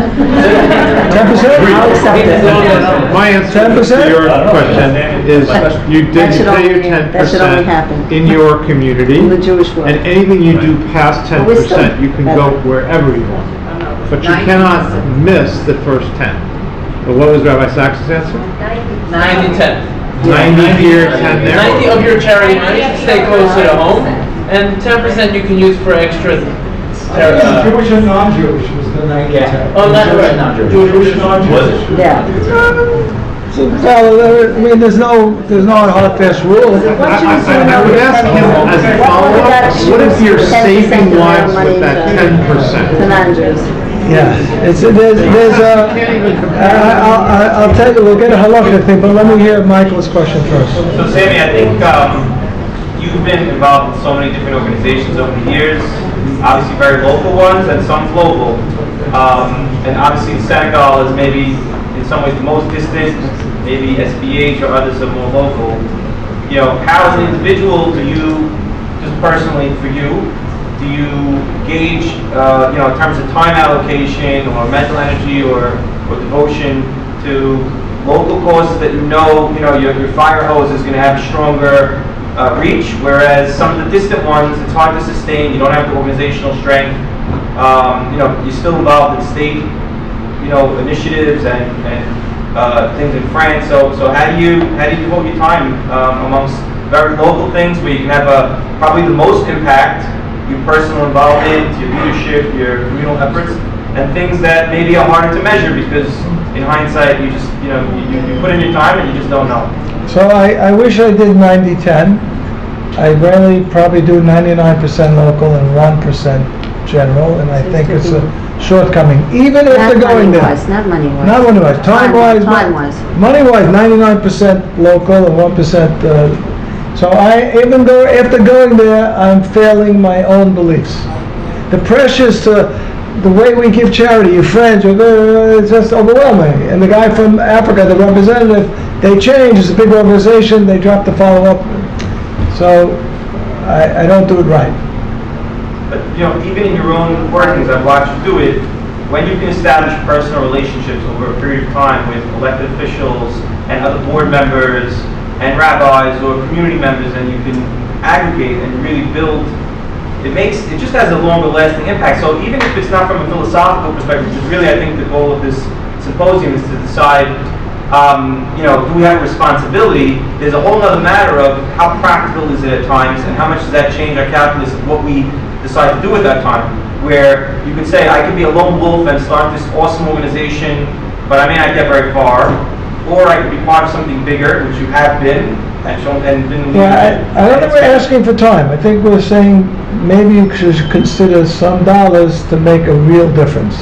I'll accept it. My answer 10%? to your question is, you That did should pay your only- that should only 10% happen. in your community, In the Jewish world. and anything you do past But we're still 10%, you can better. go wherever you want. But you cannot miss the first 10. But what was Rabbi Sachs' answer? 90-10. 90 here, 10 there. 90 of your charity money should stay closer to home, and 10% you can use for extra. Jewish and non-Jewish was the 90-10. Oh, not right. Jewish and non-Jewish. Yeah. So, well, I mean, there's no hard fast rule. I would ask him as a follow-up, what if you're saving lives with that 10%? The non-Jews. Yeah, I'll tell you, we'll get a halakha thing, but let me hear Michael's question first. So Sammy, I think you've been involved in so many different organizations over the years, obviously very local ones and some global. And obviously Senegal is maybe in some ways the most distant, maybe SBH or others are more local. How as an individual do you, just personally for you, do you gauge, in terms of time allocation or mental energy or devotion to local causes that your fire hose is going to have stronger reach, whereas some of the distant ones, it's hard to sustain, you don't have the organizational strength, you're still involved in state, initiatives and things in France, so how do you devote your time amongst very local things where you can have probably the most impact, your personal involvement, your leadership, your communal efforts, and things that maybe are harder to measure because in hindsight you just, you put in your time and you just don't know. So I wish I did 90-10. I really probably do 99% local and 1% general, and I think it's a shortcoming. Even if they're going there. Not money-wise. Not money-wise. Time-wise. Time-wise. Money-wise, 99% local and 1%. So even though after going there, I'm failing my own beliefs. The pressures to the way we give charity, your friends, it's just overwhelming. And the guy from Africa, the representative, they change. It's a big organization. They drop the follow-up. So I don't do it right. But even in your own workings, I've watched you do it. When you can establish personal relationships over a period of time with elected officials and other board members and rabbis or community members, and you can aggregate and really build, it just has a longer lasting impact. So even if it's not from a philosophical perspective, because really I think the goal of this symposium is to decide, do we have a responsibility? There's a whole other matter of how practical is it at times and how much does that change our calculus of what we decide to do at that time, where you could say I could be a lone wolf and start this awesome organization, but I may not get very far. Or I could be part of something bigger, which you have been, and been. Yeah, I don't think we're asking for time. I think we're saying maybe you should consider some dollars to make a real difference.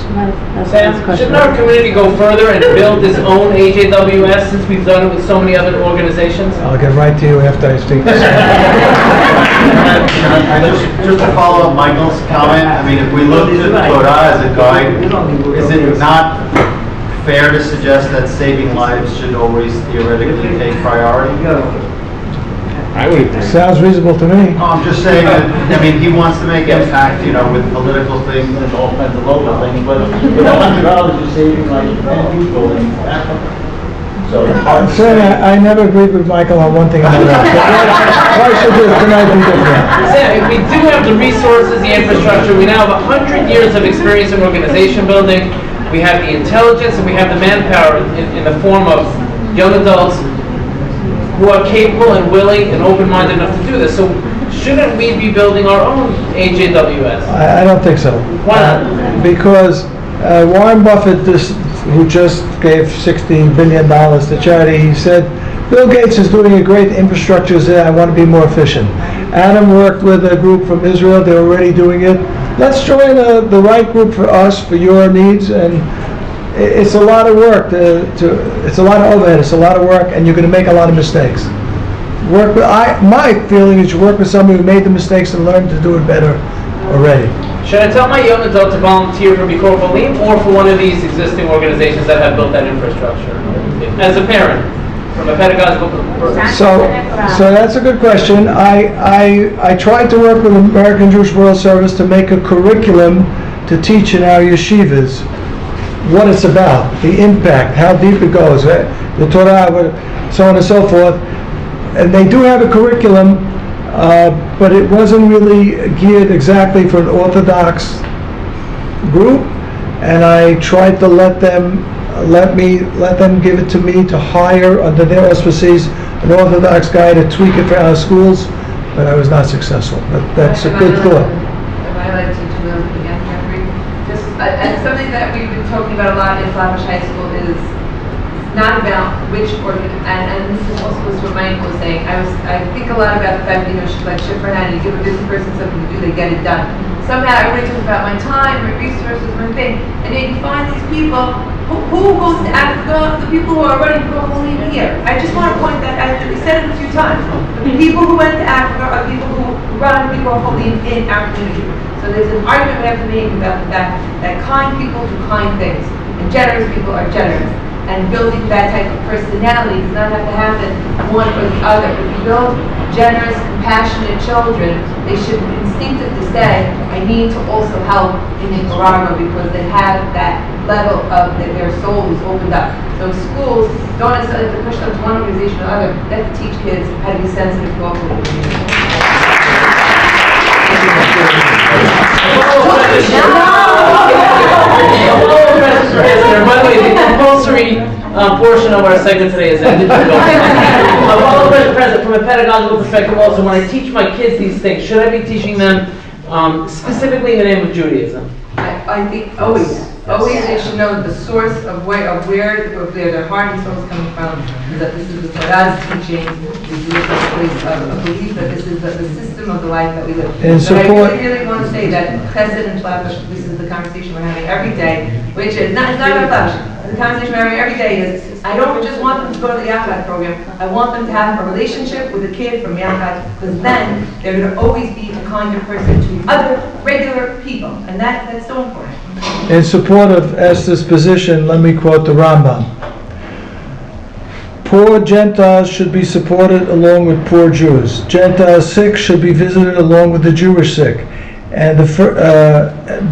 Sam, shouldn't our community go further and build its own AJWS since we've done it with so many other organizations? I'll get right to you after I speak. Just to follow up Michael's comment, I mean, if we look to the Torah as a guide, is it not fair to suggest that saving lives should always theoretically take priority? I would agree. Sounds reasonable to me. I'm just saying that, he wants to make impact, with political things and all kinds of local things, but $100 is saving like 10 people in Africa. So it's hard to say. I never agreed with Michael on one thing or another. Why should this tonight be different? Sam, if we do have the resources, the infrastructure, we now have 100 years of experience in organization building. We have the intelligence and we have the manpower in the form of young adults who are capable and willing and open-minded enough to do this. So shouldn't we be building our own AJWS? I don't think so. Why not? Because Warren Buffett, who just gave $16 billion to charity, he said, Bill Gates is doing a great infrastructure there, I want to be more efficient. Adam worked with a group from Israel, they're already doing it. let's join the right group for us, for your needs, and it's a lot of work. It's a lot of overhead. It's a lot of work, and you're going to make a lot of mistakes. My feeling is you work with somebody who made the mistakes and learned to do it better already. Should I tell my young adult to volunteer for Bikor Cholim or for one of these existing organizations that have built that infrastructure? As a parent, from a pedagogical perspective. So that's a good question. I tried to work with American Jewish World Service to make a curriculum to teach in our yeshivas what it's about, the impact, how deep it goes, the Torah, so on and so forth. And they do have a curriculum, but it wasn't really geared exactly for an Orthodox group. And I tried to let them give it to me to hire under their auspices an Orthodox guy to tweak it for our schools, but I was not successful. But that's a good thought. I like to do them again, Jeffrey. And something that we've been talking about a lot in Flatbush High School is not about which and this is also what Michael was saying. I think a lot about the fact, like Shifran, you give a busy person something to do, they get it done. Somehow I really talk about my time, my resources, my thing, and then you find these people who goes to Africa, the people who are running Bikor Cholim here. I just want to point that out. We said it a few times. The people who went to Africa are people who run Bikor Cholim in our community. So there's an argument we have to make about the fact that kind people do kind things, and generous people are generous. And building that type of personality does not have to happen one or the other. If you build generous, compassionate children, they should instinctively say, I need to also help in Nicaragua because they have that level of their soul is opened up. So schools don't necessarily have to push them to one organization or another. They have to teach kids how to be sensitive to local communities. By the way, the compulsory portion of our segment today is ended. President, from a pedagogical perspective also, when I teach my kids these things, should I be teaching them specifically in the name of Judaism? I think always they should know the source of where their heart and soul is coming from, is that this is the Torah's teaching, this is the place of belief, that this is the system of the life that we live. But I really want to say that Chesed and Flatbush, this is the conversation we're having every day, which is not about Flatbush. The conversation we're having every day is, I don't just want them to go to the Yachad program, I want them to have a relationship with a kid from Yachad, because then they're going to always be a kinder person to other regular people, and that's so important. In support of Esther's position, let me quote the Rambam. Poor Gentiles should be supported along with poor Jews. Gentile sick should be visited along with the Jewish sick. And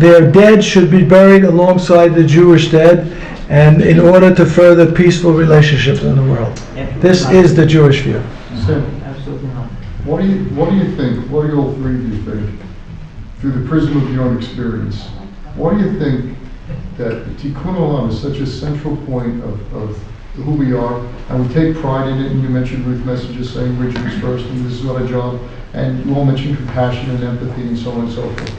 their dead should be buried alongside the Jewish dead, and in order to further peaceful relationships in the world. This is the Jewish view. Absolutely not. What do you think, what do all three of you think, through the prism of your own experience, why do you think that Tikkun Olam is such a central point of who we are, and we take pride in it, and you mentioned Ruth Messenger saying we're Jews first, and this is our job, and you all mentioned compassion and empathy and so on and so forth.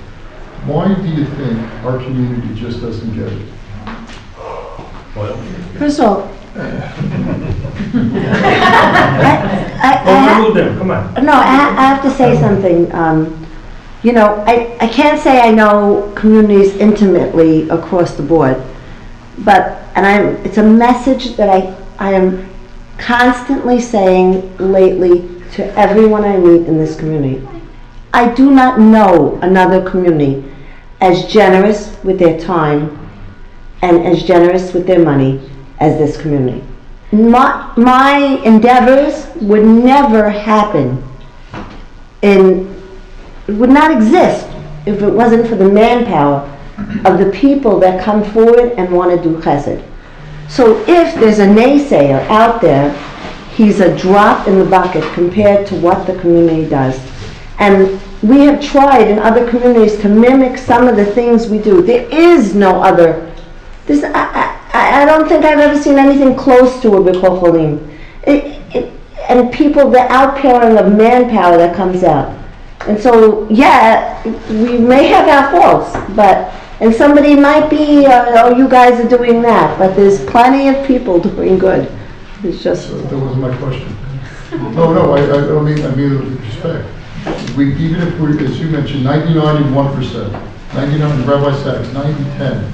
Why do you think our community just doesn't get it? First of all, I have to say something. I can't say I know communities intimately across the board, but it's a message that I am constantly saying lately to everyone I meet in this community. I do not know another community as generous with their time and as generous with their money as this community. My endeavors would never happen it would not exist if it wasn't for the manpower of the people that come forward and want to do chesed. So if there's a naysayer out there, he's a drop in the bucket compared to what the community does. And we have tried in other communities to mimic some of the things we do. There is no other. I don't think I've ever seen anything close to a Bikor Cholim. And people, the outpouring of manpower that comes out. And so, yeah, we may have our faults, and somebody might be, you guys are doing that, but there's plenty of people doing good. It's just... That was my question. No, I don't mean with respect. Even if we're, as you mentioned, 99.1%, 99, Rabbi Sachs, 90-10.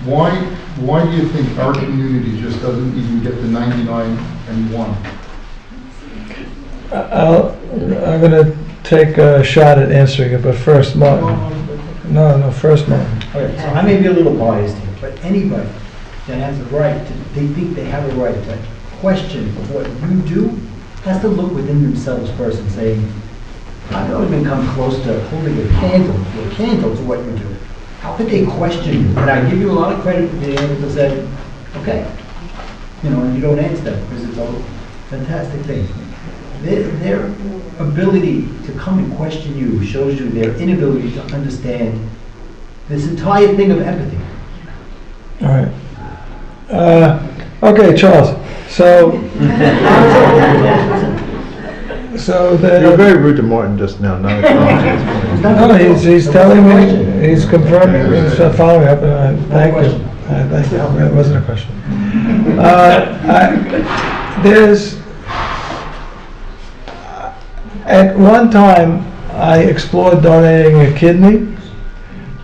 Why do you think our community just doesn't even get the 99 and 1? I'm going to take a shot at answering it, but first, Martin. No, first, Martin. Okay, so I may be a little biased here, but anybody that has a right, they think they have a right to question what you do, has to look within themselves first and say, I don't even come close to holding a candle to what you do. How could they question you? And I give you a lot of credit for being able to say, okay, and you don't answer that because it's a fantastic thing. Their ability to come and question you shows you their inability to understand this entire thing of empathy. All right. Okay, Charles. So You're very rude to Martin just now. Not no, he's telling me, he's confirming, he's following up. Thank you. Thank you. That wasn't a question. At one time, I explored donating a kidney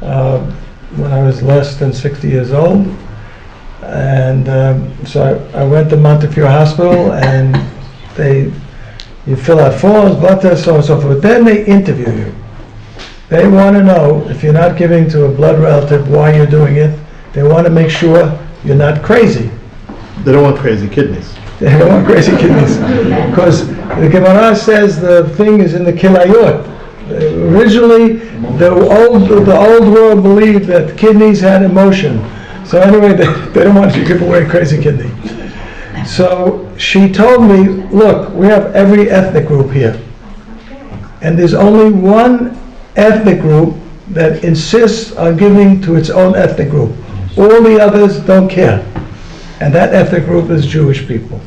when I was less than 60 years old. And so I went to Montefiore Hospital, and you fill out forms, blood tests, so on and so forth. Then they interview you. They want to know, if you're not giving to a blood relative, why you're doing it. They want to make sure you're not crazy. They don't want crazy kidneys. They don't want crazy kidneys. Because the Gemara says the thing is in the kilayot. Originally, the old world believed that kidneys had emotion. So anyway, they don't want you to give away a crazy kidney. So she told me, look, we have every ethnic group here. And there's only one ethnic group that insists on giving to its own ethnic group. All the others don't care. And that ethnic group is Jewish people.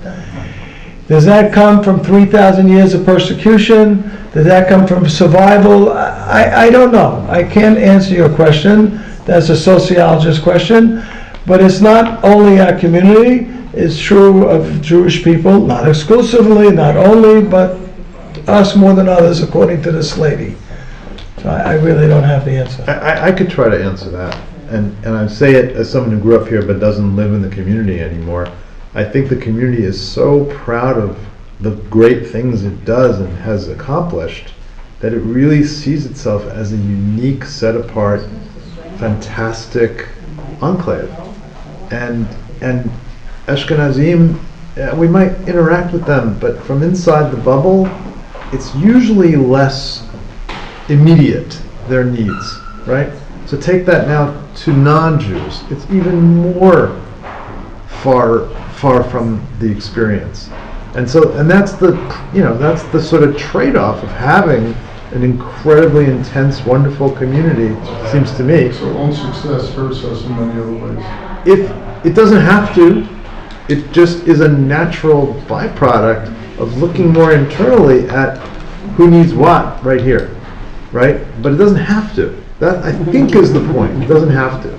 Does that come from 3,000 years of persecution? Does that come from survival? I don't know. I can't answer your question. That's a sociologist question. But it's not only our community. It's true of Jewish people, not exclusively, not only, but us more than others, according to this lady. So I really don't have the answer. I could try to answer that. And I say it as someone who grew up here but doesn't live in the community anymore. I think the community is so proud of the great things it does and has accomplished that it really sees itself as a unique, set apart, fantastic enclave. And Ashkenazim, we might interact with them, but from inside the bubble, it's usually less immediate, their needs, right? So take that now to non-Jews. It's even more far from the experience. And that's the sort of trade-off of having an incredibly intense, wonderful community, seems to me. So own success hurts us in many other ways. If it doesn't have to, it just is a natural byproduct of looking more internally at who needs what right here, right? But it doesn't have to. That, I think, is the point. It doesn't have to.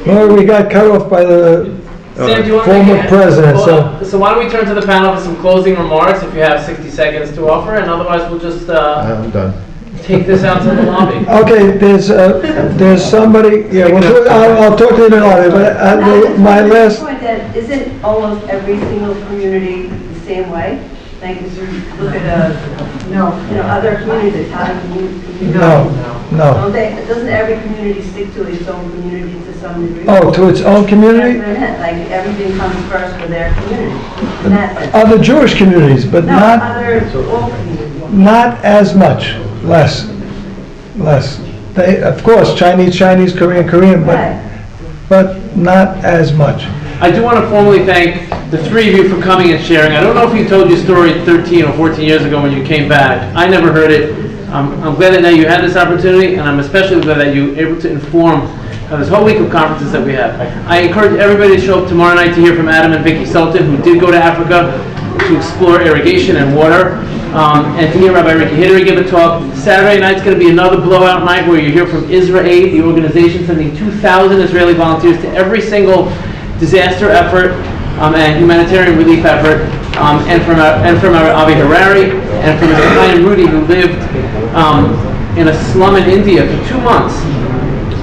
Well, we got cut off by the Sam, do you want former to president. So why don't we turn to the panel for some closing remarks, if you have 60 seconds to offer, and otherwise we'll just I'm done. take this out to the lobby. Okay, there's somebody. Yeah, I'll talk to you in the lobby. But my last. Isn't almost every single community the same way? Like, if you look at other communities, how do you No. Doesn't every community stick to its own community to some degree? Oh, to its own community? Like, everything comes first for their community. In that sense. Other Jewish communities, but not all communities. not as much. Less. They, of course, Chinese, Korean, but not as much. I do want to formally thank the three of you for coming and sharing. I don't know if you told your story 13 or 14 years ago when you came back. I never heard it. I'm glad that now you had this opportunity, and I'm especially glad that you were able to inform this whole week of conferences that we have. I encourage everybody to show up tomorrow night to hear from Adam and Vicky Sultan, who did go to Africa to explore irrigation and water, and to hear Rabbi Ricky Hidary give a talk. Saturday night's going to be another blowout night where you hear from Israel, the organization sending 2,000 Israeli volunteers to every single disaster effort and humanitarian relief effort, and from our Avi Harari, and from his client Rudy, who lived in a slum in India for 2 months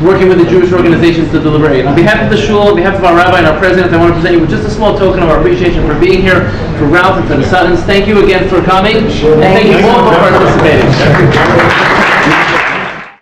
working with the Jewish organizations to deliver aid. On behalf of the shul, on behalf of our rabbi and our president, I want to present you with just a small token of our appreciation for being here, for Ralph and for the Suttons. Thank you again for coming, and thank you all for participating.